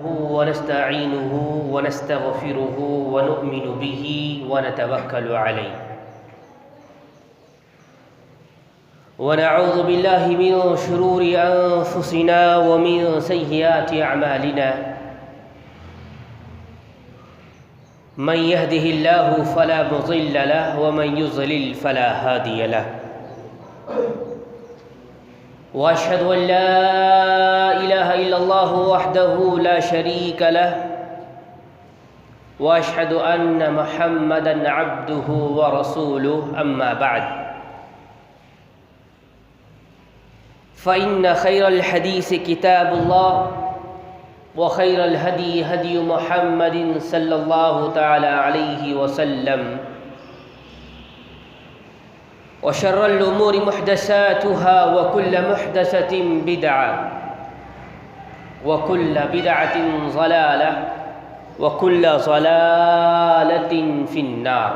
ونستعينه ونستغفره ونؤمن به ونتوكل عليه ونعوذ بالله من شرور أنفسنا ومن سيئات أعمالنا من يهده الله فلا مضل له ومن يضلل فلا هادي له وأشهد أن لا إله إلا الله وحده لا شريك له وأشهد أن محمدًا عبده ورسوله أما بعد فإن خير الحديث كتاب الله وخير الهدي هدي محمد صلى الله تعالى عليه وسلم وشر الأمور محدثاتها وكل محدثة بدعة وكل بدعة ضلالة وكل ضلالة في النار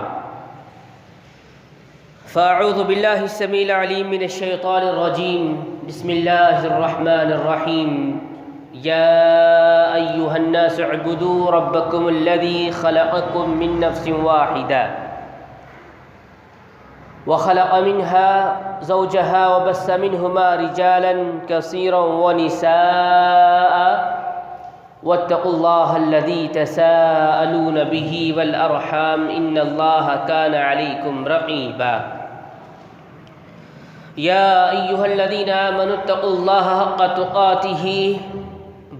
فأعوذ بالله السميع العليم من الشيطان الرجيم بسم الله الرحمن الرحيم يا أيها الناس اعبدوا ربكم الذي خلقكم من نفس واحدة وخلق منها زوجها وبث منهما رجالا كثيرا ونساء واتقوا الله الذي تساءلون به والأرحام إن الله كان عليكم رقيبا يا أيها الذين آمنوا اتقوا الله حق تقاته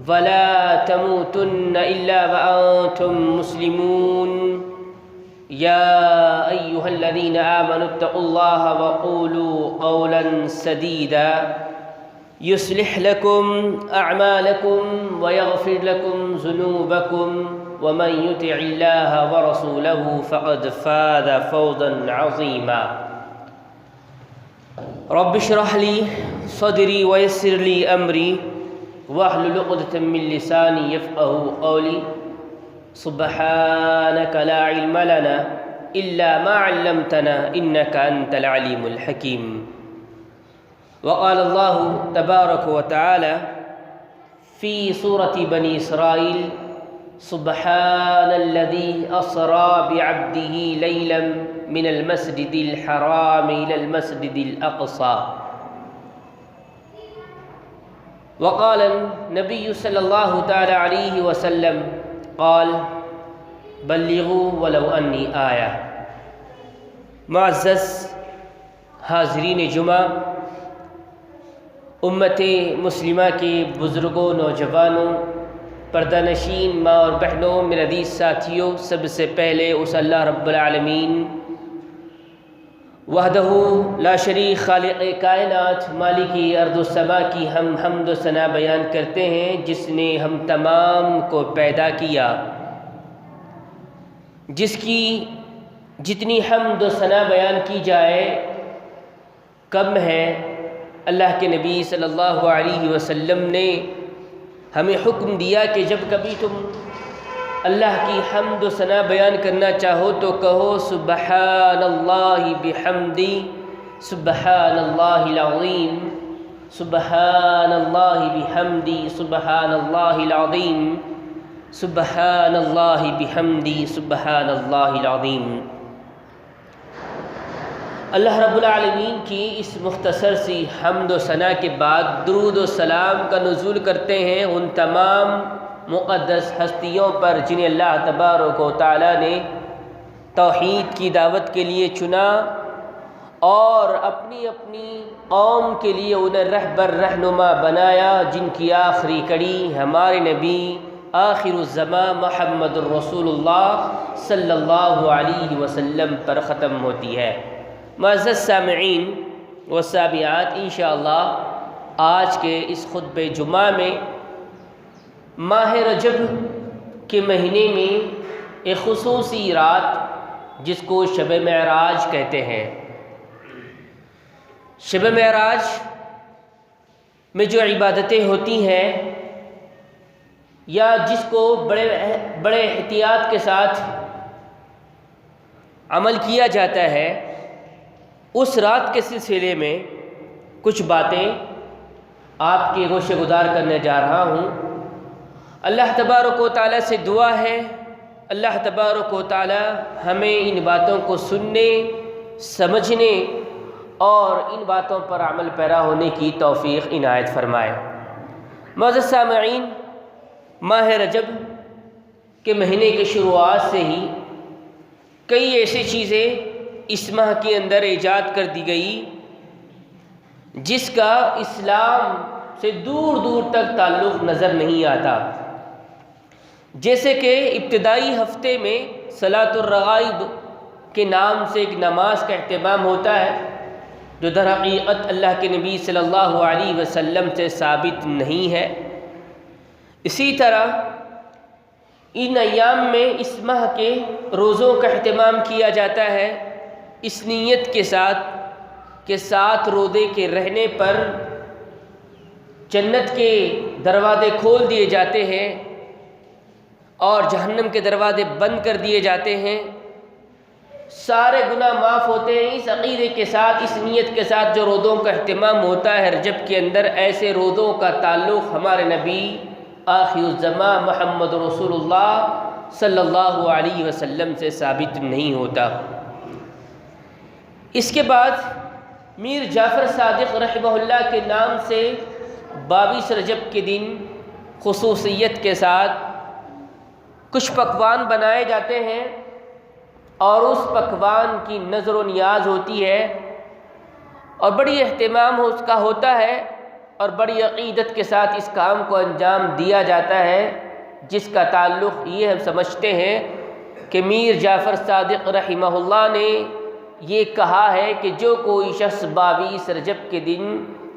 ولا تموتن إلا وأنتم مسلمون يا أيها الذين آمنوا اتقوا الله وقولوا قولا سديدا يصلح لكم أعمالكم ويغفر لكم ذنوبكم ومن يطع الله ورسوله فقد فاز فوزا عظيما رب اشرح لي صدري ويسر لي أمري واحلل عقدة من لساني يفقهوا قولي سبحانك لا علم لنا إلا ما علمتنا إنك أنت العليم الحكيم وقال الله تبارك وتعالى في سورة بني إسرائيل سبحان الذي أسرى بعبده ليلا من المسجد الحرام إلى المسجد الأقصى وقال النبي صلى الله تعالى عليه وسلم قال بلغوا ولو انی آیا۔ معزز حاضرین جمعہ، امت مسلمہ کے بزرگوں، نوجوانوں، پردہ نشین ماں اور بہنوں، میرے عزیز ساتھیوں، سب سے پہلے اس اللہ رب العالمین وحدہ لا شریک خالق کائنات مالک ارض و سما کی ہم حمد و ثنا بیان کرتے ہیں، جس نے ہم تمام کو پیدا کیا، جس کی جتنی حمد و ثنا بیان کی جائے کم ہے۔ اللہ کے نبی صلی اللہ علیہ وسلم نے ہمیں حکم دیا کہ جب کبھی تم اللہ کی حمد و ثنا بیان کرنا چاہو تو کہو سبحان اللہ بحمدی سبحان اللہ العظیم سبحان اللہ بحمدی سبحان اللہ العظیم سبحان اللہ بحمدی سبحان اللہ العظیم۔ اللہ رب العالمین کی اس مختصر سی حمد و ثنا کے بعد درود و سلام کا نزول کرتے ہیں ان تمام مقدس ہستیوں پر جنہیں اللہ تبارک و تعالیٰ نے توحید کی دعوت کے لیے چنا اور اپنی اپنی قوم کے لیے انہیں رہبر رہنما بنایا، جن کی آخری کڑی ہمارے نبی آخر الزمان محمد الرسول اللہ صلی اللہ علیہ وسلم پر ختم ہوتی ہے۔ معزز سامعین و سامعات، انشاءاللہ آج کے اس خطبہ جمعہ میں ماہ رجب کے مہینے میں ایک خصوصی رات جس کو شب معراج کہتے ہیں، شب معراج میں جو عبادتیں ہوتی ہیں یا جس کو بڑے احتیاط کے ساتھ عمل کیا جاتا ہے، اس رات کے سلسلے میں کچھ باتیں آپ کے گوشے گزار کرنے جا رہا ہوں۔ اللہ تبارک و تعالیٰ سے دعا ہے اللہ تبارک و تعالیٰ ہمیں ان باتوں کو سننے، سمجھنے اور ان باتوں پر عمل پیرا ہونے کی توفیق عنایت فرمائے۔ معزز سامعین، ماہ رجب کے مہینے کی شروعات سے ہی کئی ایسی چیزیں اس ماہ کے اندر ایجاد کر دی گئی جس کا اسلام سے دور دور تک تعلق نظر نہیں آتا، جیسے کہ ابتدائی ہفتے میں صلاۃ الرغائب کے نام سے ایک نماز کا اہتمام ہوتا ہے جو در حقیقت اللہ کے نبی صلی اللہ علیہ وسلم سے ثابت نہیں ہے۔ اسی طرح ان ایام میں اس ماہ کے روزوں کا اہتمام کیا جاتا ہے اس نیت کے ساتھ کہ 7 روزے کے رہنے پر جنت کے دروازے کھول دیے جاتے ہیں اور جہنم کے دروازے بند کر دیے جاتے ہیں، سارے گناہ معاف ہوتے ہیں۔ اس عقیدے کے ساتھ، اس نیت کے ساتھ جو روزوں کا اہتمام ہوتا ہے رجب کے اندر، ایسے روزوں کا تعلق ہمارے نبی آخر الزمان محمد رسول اللہ صلی اللہ علیہ وسلم سے ثابت نہیں ہوتا۔ اس کے بعد میر جعفر صادق رحمہ اللہ کے نام سے 22 رجب کے دن خصوصیت کے ساتھ کچھ پکوان بنائے جاتے ہیں اور اس پکوان کی نظر و نیاز ہوتی ہے اور بڑی اہتمام اس کا ہوتا ہے اور بڑی عقیدت کے ساتھ اس کام کو انجام دیا جاتا ہے، جس کا تعلق یہ ہم سمجھتے ہیں کہ میر جعفر صادق رحمہ اللہ نے یہ کہا ہے کہ جو کوئی شخص 22 رجب کے دن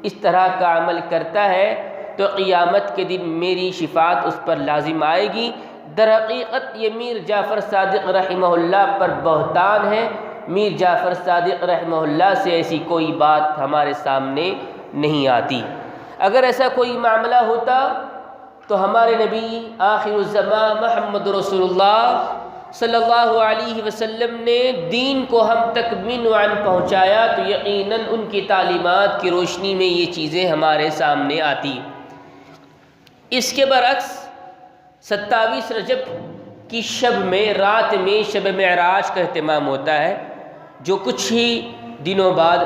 اس طرح کا عمل کرتا ہے تو قیامت کے دن میری شفاعت اس پر لازم آئے گی۔ در حقیقت یہ میر جعفر صادق رحمہ اللہ پر بہتان ہے، میر جعفر صادق رحمہ اللہ سے ایسی کوئی بات ہمارے سامنے نہیں آتی۔ اگر ایسا کوئی معاملہ ہوتا تو ہمارے نبی آخر الزمان محمد رسول اللہ صلی اللہ علیہ وسلم نے دین کو ہم تک من وعن پہنچایا تو یقیناً ان کی تعلیمات کی روشنی میں یہ چیزیں ہمارے سامنے آتی۔ اس کے برعکس 27 رجب کی شب میں، رات میں شب معراج کا اہتمام ہوتا ہے جو کچھ ہی دنوں بعد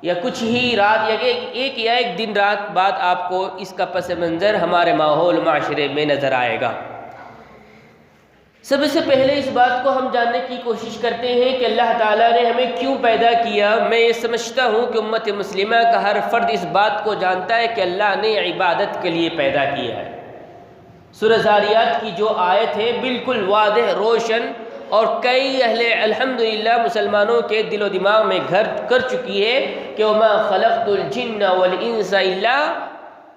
یا کچھ ہی رات یا ایک دن رات بعد آپ کو اس کا پس منظر ہمارے ماحول معاشرے میں نظر آئے گا۔ سب سے پہلے اس بات کو ہم جاننے کی کوشش کرتے ہیں کہ اللہ تعالیٰ نے ہمیں کیوں پیدا کیا۔ میں یہ سمجھتا ہوں کہ امت مسلمہ کا ہر فرد اس بات کو جانتا ہے کہ اللہ نے عبادت کے لیے پیدا کیا ہے۔ سورہ ذاریات کی جو آیت ہے بالکل واضح، روشن اور کئی الحمدللہ مسلمانوں کے دل و دماغ میں گھر کر چکی ہے کہ وَمَا خَلَقْتُ الْجِنَّ وَالْإِنسَ إِلَّا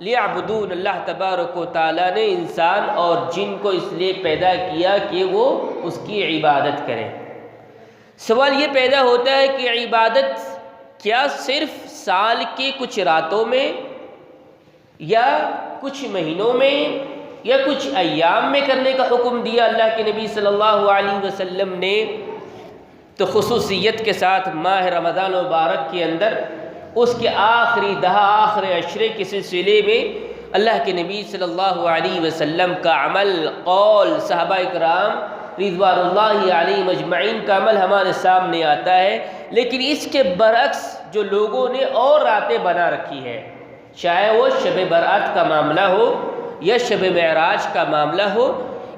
لِيَعْبُدُونَ۔ اللہ تبارک و تعالیٰ نے انسان اور جن کو اس لیے پیدا کیا کہ وہ اس کی عبادت کریں۔ سوال یہ پیدا ہوتا ہے کہ عبادت کیا صرف سال کے کچھ راتوں میں یا کچھ مہینوں میں یا کچھ ایام میں کرنے کا حکم دیا اللہ کے نبی صلی اللہ علیہ وسلم نے؟ تو خصوصیت کے ساتھ ماہ رمضان مبارک کے اندر اس کے آخری آخری عشرے کے سلسلے میں اللہ کے نبی صلی اللہ علیہ وسلم کا عمل، قول، صحابہ کرام رضوان اللہ علیہم اجمعین کا عمل ہمارے سامنے آتا ہے۔ لیکن اس کے برعکس جو لوگوں نے اور راتیں بنا رکھی ہے، چاہے وہ شب برات کا معاملہ ہو یا شب معراج کا معاملہ ہو،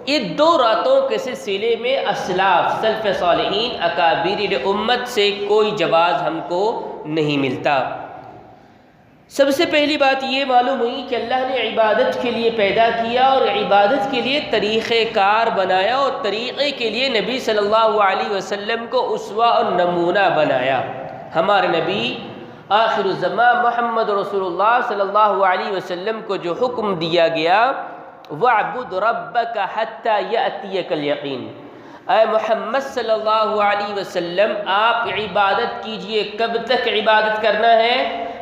یہ 2 راتوں کے سلسلے میں اسلاف سلف صالحین اکابر امت سے کوئی جواز ہم کو نہیں ملتا۔ سب سے پہلی بات یہ معلوم ہوئی کہ اللہ نے عبادت کے لیے پیدا کیا اور عبادت کے لیے طریقہ کار بنایا اور طریقے کے لیے نبی صلی اللہ علیہ وسلم کو اسوہ اور نمونہ بنایا۔ ہمارے نبی آخر الزمان محمد رسول اللہ صلی اللہ علیہ وسلم کو جو حکم دیا گیا وَاعْبُدْ رَبَّكَ حَتَّى يَأْتِيَكَ الْيَقِينُ، اے محمد صلی اللہ علیہ وسلم آپ عبادت کیجئے۔ کب تک عبادت کرنا ہے؟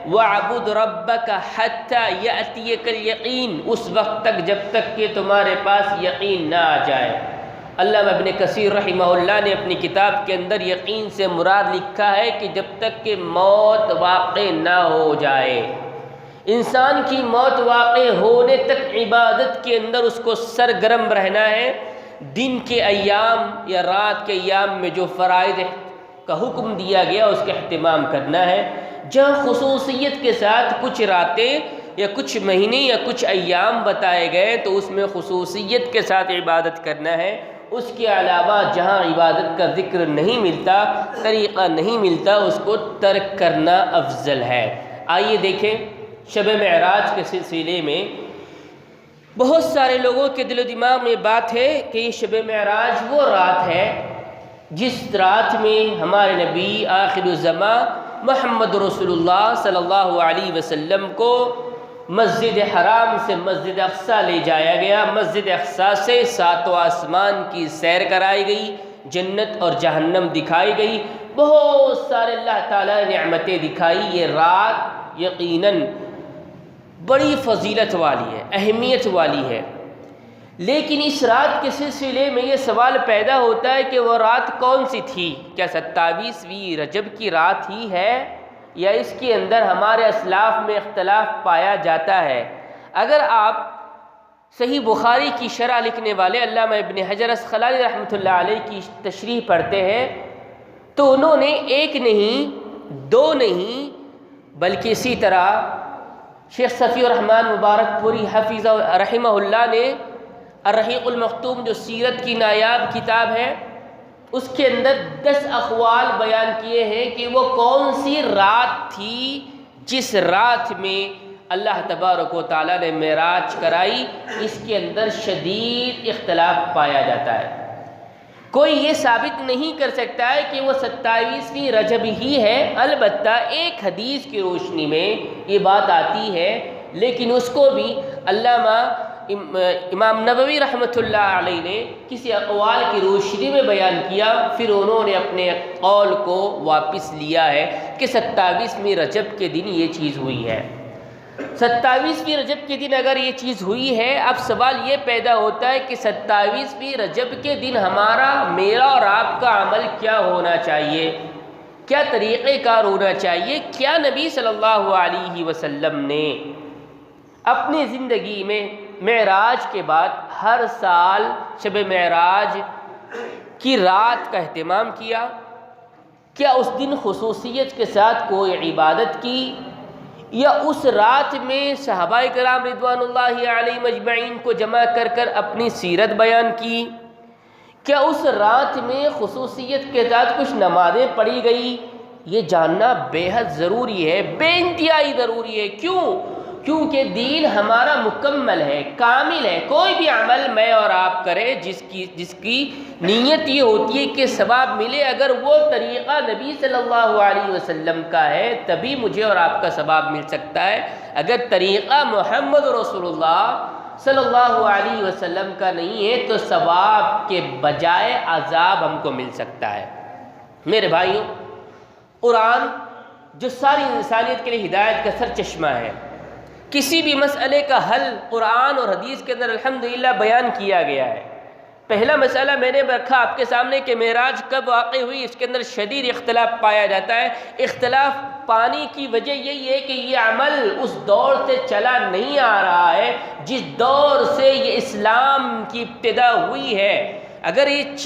وَاعْبُدْ رَبَّكَ حَتَّى يَأْتِيَكَ الْيَقِينُ، اس وقت تک جب تک کہ تمہارے پاس یقین نہ آ جائے۔ علامہ ابن کثیر رحمہ اللہ نے اپنی کتاب کے اندر یقین سے مراد لکھا ہے کہ جب تک کہ موت واقع نہ ہو جائے۔ انسان کی موت واقع ہونے تک عبادت کے اندر اس کو سرگرم رہنا ہے۔ دن کے ایام یا رات کے ایام میں جو فرائض کا حکم دیا گیا اس کا اہتمام کرنا ہے۔ جہاں خصوصیت کے ساتھ کچھ راتیں یا کچھ مہینے یا کچھ ایام بتائے گئے تو اس میں خصوصیت کے ساتھ عبادت کرنا ہے۔ اس کے علاوہ جہاں عبادت کا ذکر نہیں ملتا، طریقہ نہیں ملتا، اس کو ترک کرنا افضل ہے۔ آئیے دیکھیں شب معراج کے سلسلے میں بہت سارے لوگوں کے دل و دماغ میں بات ہے کہ یہ شب معراج وہ رات ہے جس رات میں ہمارے نبی آخر الزماں محمد رسول اللہ صلی اللہ علیہ وسلم کو مسجد حرام سے مسجد اقصیٰ لے جایا گیا۔ مسجد اقصیٰ سے ساتوں آسمان کی سیر کرائی گئی، جنت اور جہنم دکھائی گئی، بہت سارے اللہ تعالیٰ نے نعمتیں دکھائی۔ یہ رات یقیناً بڑی فضیلت والی ہے، اہمیت والی ہے، لیکن اس رات کے سلسلے میں یہ سوال پیدا ہوتا ہے کہ وہ رات کون سی تھی؟ کیا 27ویں رجب کی رات ہی ہے یا اس کے اندر ہمارے اسلاف میں اختلاف پایا جاتا ہے؟ اگر آپ صحیح بخاری کی شرح لکھنے والے علامہ ابن حجر اسقلانی رحمۃ اللہ علیہ کی تشریح پڑھتے ہیں تو انہوں نے ایک نہیں، دو نہیں، بلکہ اسی طرح شیخ صفی الرحمن مبارک پوری حفیظہ رحمہ اللہ نے الرحیق المختوم جو سیرت کی نایاب کتاب ہے اس کے اندر 10 اقوال بیان کیے ہیں کہ وہ کون سی رات تھی جس رات میں اللہ تبارک و تعالیٰ نے معراج کرائی۔ اس کے اندر شدید اختلاف پایا جاتا ہے، کوئی یہ ثابت نہیں کر سکتا ہے کہ وہ 27ویں رجب ہی ہے۔ البتہ ایک حدیث کی روشنی میں یہ بات آتی ہے، لیکن اس کو بھی علامہ امام نووی رحمۃ اللہ علیہ نے کسی اقوال کی روشنی میں بیان کیا، پھر انہوں نے اپنے قول کو واپس لیا ہے کہ 27ویں رجب کے دن یہ چیز ہوئی ہے۔ 27ویں رجب کے دن اگر یہ چیز ہوئی ہے، اب سوال یہ پیدا ہوتا ہے کہ 27ویں رجب کے دن ہمارا، میرا اور آپ کا عمل کیا ہونا چاہیے، کیا طریقہ کار ہونا چاہیے؟ کیا نبی صلی اللہ علیہ وسلم نے اپنی زندگی میں معراج کے بعد ہر سال شب معراج کی رات کا اہتمام کیا؟ کیا اس دن خصوصیت کے ساتھ کوئی عبادت کی، یا اس رات میں صحابہ کرام رضوان اللہ علیہم اجمعین کو جمع کر کر اپنی سیرت بیان کی؟ کیا اس رات میں خصوصیت کے ساتھ کچھ نمازیں پڑھی گئی؟ یہ جاننا بے حد ضروری ہے، بے انتہائی ضروری ہے۔ کیونکہ دین ہمارا مکمل ہے، کامل ہے۔ کوئی بھی عمل میں اور آپ کرے جس کی نیت یہ ہوتی ہے کہ ثواب ملے، اگر وہ طریقہ نبی صلی اللہ علیہ وسلم کا ہے تبھی مجھے اور آپ کا ثواب مل سکتا ہے۔ اگر طریقہ محمد رسول اللہ صلی اللہ علیہ وسلم کا نہیں ہے تو ثواب کے بجائے عذاب ہم کو مل سکتا ہے۔ میرے بھائیوں، قرآن جو ساری انسانیت کے لیے ہدایت کا سر چشمہ ہے، کسی بھی مسئلے کا حل قرآن اور حدیث کے اندر الحمدللہ بیان کیا گیا ہے۔ پہلا مسئلہ میں نے رکھا آپ کے سامنے کہ معراج کب واقع ہوئی، اس کے اندر شدید اختلاف پایا جاتا ہے۔ اختلاف پانے کی وجہ یہی ہے کہ یہ عمل اس دور سے چلا نہیں آ رہا ہے جس دور سے یہ اسلام کی ابتدا ہوئی ہے۔ اگر یہ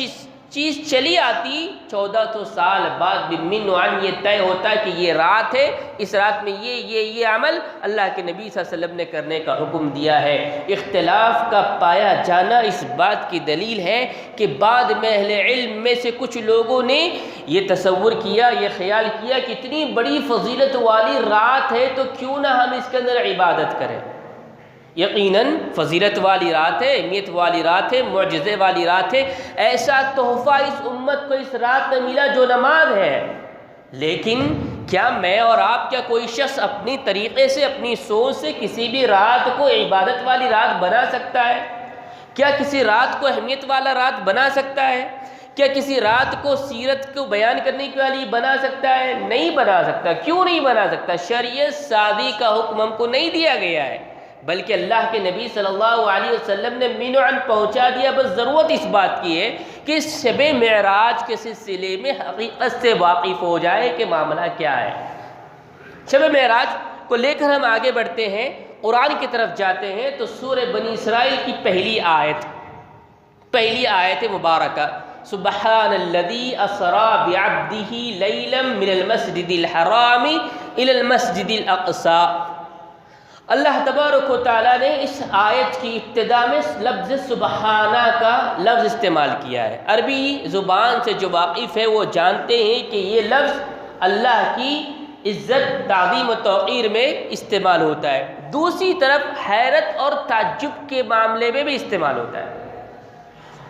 چیز چلی آتی 1400 سال بعد بالمن وعن یہ طے ہوتا ہے کہ یہ رات ہے، اس رات میں یہ عمل اللہ کے نبی صلی اللہ علیہ وسلم نے کرنے کا حکم دیا ہے۔ اختلاف کا پایا جانا اس بات کی دلیل ہے کہ بعد میں اہل علم میں سے کچھ لوگوں نے یہ تصور کیا، یہ خیال کیا کہ اتنی بڑی فضیلت والی رات ہے تو کیوں نہ ہم اس کے اندر عبادت کریں۔ یقیناً فضیلت والی رات ہے، اہمیت والی رات ہے، معجزے والی رات ہے۔ ایسا تحفہ اس امت کو اس رات میں ملا جو نماز ہے، لیکن کیا میں اور آپ، کیا کوئی شخص اپنی طریقے سے، اپنی سوچ سے کسی بھی رات کو عبادت والی رات بنا سکتا ہے؟ کیا کسی رات کو اہمیت والا رات بنا سکتا ہے؟ کیا کسی رات کو سیرت کو بیان کرنے کے لیے بنا سکتا ہے؟ نہیں بنا سکتا۔ کیوں نہیں بنا سکتا؟ شریعت سازی کا حکم ہم کو نہیں دیا گیا ہے، بلکہ اللہ کے نبی صلی اللہ علیہ وسلم نے منعن پہنچا دیا۔ بس ضرورت اس بات کی ہے کہ شب معراج کے سلسلے میں حقیقت سے واقف ہو جائے کہ معاملہ کیا ہے۔ شب معراج کو لے کر ہم آگے بڑھتے ہیں، قرآن کی طرف جاتے ہیں تو سورہ بنی اسرائیل کی پہلی آیت مبارکہ، سبحان الذی اسری بعبدہ لیلا من المسجد الحرام الی المسجد الاقصی۔ اللہ تبارک و تعالیٰ نے اس آیت کی ابتدا میں لفظ سبحانہ کا لفظ استعمال کیا ہے۔ عربی زبان سے جو واقف ہے وہ جانتے ہیں کہ یہ لفظ اللہ کی عزت، تعظیم و توقیر میں استعمال ہوتا ہے۔ دوسری طرف حیرت اور تعجب کے معاملے میں بھی استعمال ہوتا ہے۔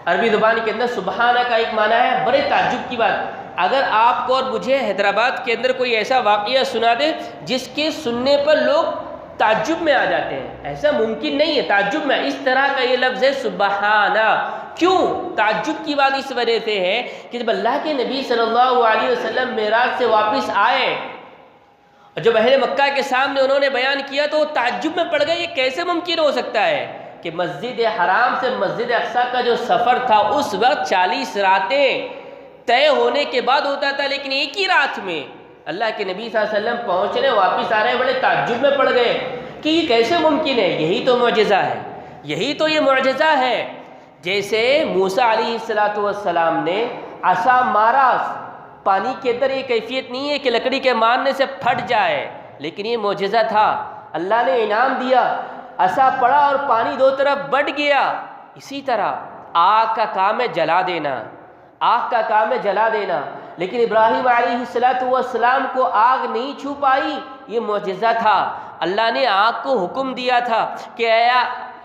عربی زبان کے اندر سبحانہ کا ایک معنی ہے بڑے تعجب کی بات۔ اگر آپ کو اور مجھے حیدرآباد کے اندر کوئی ایسا واقعہ سنا دے جس کے سننے پر لوگ تعجب میں آ جاتے ہیں، ایسا ممکن نہیں ہے، تعجب میں، اس طرح کا یہ لفظ ہے سبحانہ۔ کیوں تعجب کی بات؟ اس وجہ سے ہے کہ جب اللہ کے نبی صلی اللہ علیہ وسلم معراج سے واپس آئے اور جب اہل مکہ کے سامنے انہوں نے بیان کیا تو وہ تعجب میں پڑ گئے، یہ کیسے ممکن ہو سکتا ہے کہ مسجد حرام سے مسجد اقصیٰ کا جو سفر تھا اس وقت 40 راتیں طے ہونے کے بعد ہوتا تھا، لیکن ایک ہی رات میں اللہ کے نبی صلی اللہ علیہ وسلم پہنچ رہے، واپس آ رہے، بڑے تعجب میں پڑ گئے کہ یہ کیسے ممکن ہے۔ یہی تو معجزہ ہے، یہی تو یہ معجزہ ہے۔ جیسے موسیٰ علیہ السلام نے عصا مارا، پانی کے اندر یہ کیفیت نہیں ہے کہ لکڑی کے مارنے سے پھٹ جائے، لیکن یہ معجزہ تھا، اللہ نے انعام دیا، عصا پڑا اور پانی دو طرف بٹ گیا۔ اسی طرح آگ کا کام ہے جلا دینا، آگ کا کام ہے جلا دینا، لیکن ابراہیم علیہ السلام کو آگ نہیں چھو پائی، یہ معجزہ تھا۔ اللہ نے آگ کو حکم دیا تھا کہ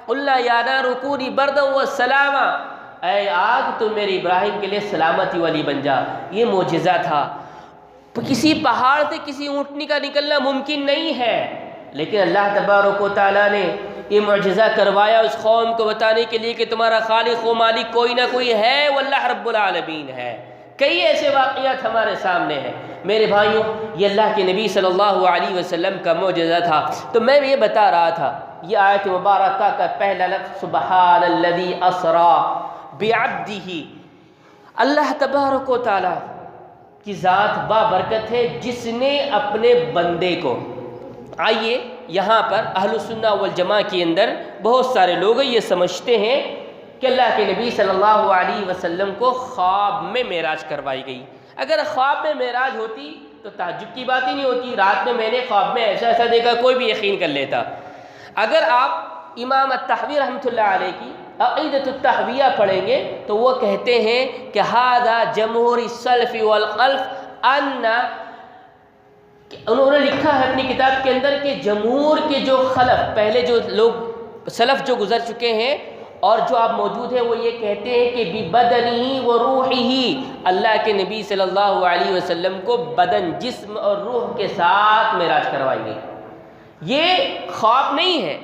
قُلْنَا يَا نَارُ كُونِي بَرْدًا وَسَلَامًا، اے آگ تو میرے ابراہیم کے لیے سلامتی والی بن جا، یہ معجزہ تھا۔ کسی پہاڑ سے کسی اونٹنی کا نکلنا ممکن نہیں ہے، لیکن اللہ تبارک و تعالیٰ نے یہ معجزہ کروایا اس قوم کو بتانے کے لیے کہ تمہارا خالق و مالک کوئی نہ کوئی ہے، وہ اللہ رب العالمین ہے۔ کئی ایسے واقعات ہمارے سامنے ہیں میرے بھائیوں، یہ اللہ کے نبی صلی اللہ علیہ وسلم کا معجزہ تھا۔ تو میں یہ بتا رہا تھا، یہ آیت مبارکہ کا پہلا لفظ سبحان الذی اسری بعبدہ، اللہ تبارک و تعالیٰ کی ذات بابرکت ہے جس نے اپنے بندے کو، آئیے یہاں پر اہل السنہ والجماعہ کے اندر بہت سارے لوگ یہ سمجھتے ہیں کہ اللہ کے نبی صلی اللہ علیہ وسلم کو خواب میں معراج کروائی گئی۔ اگر خواب میں معراج ہوتی تو تعجب کی بات ہی نہیں ہوتی، رات میں میں نے خواب میں ایسا ایسا دیکھا، کوئی بھی یقین کر لیتا۔ اگر آپ امام الطحاوی رحمۃ اللہ علیہ کی عقیدۃ الطحاویہ پڑھیں گے تو وہ کہتے ہیں کہ ھذا جمہور السلف والخلف ان، انہوں نے لکھا ہے اپنی کتاب کے اندر کہ جمہور کے جو خلف، پہلے جو لوگ سلف جو گزر چکے ہیں اور جو آپ موجود ہیں، وہ یہ کہتے ہیں کہ ببدنہ و روحہ، اللہ کے نبی صلی اللہ علیہ وسلم کو بدن، جسم اور روح کے ساتھ معراج کروائی گئی۔ یہ خواب نہیں ہے،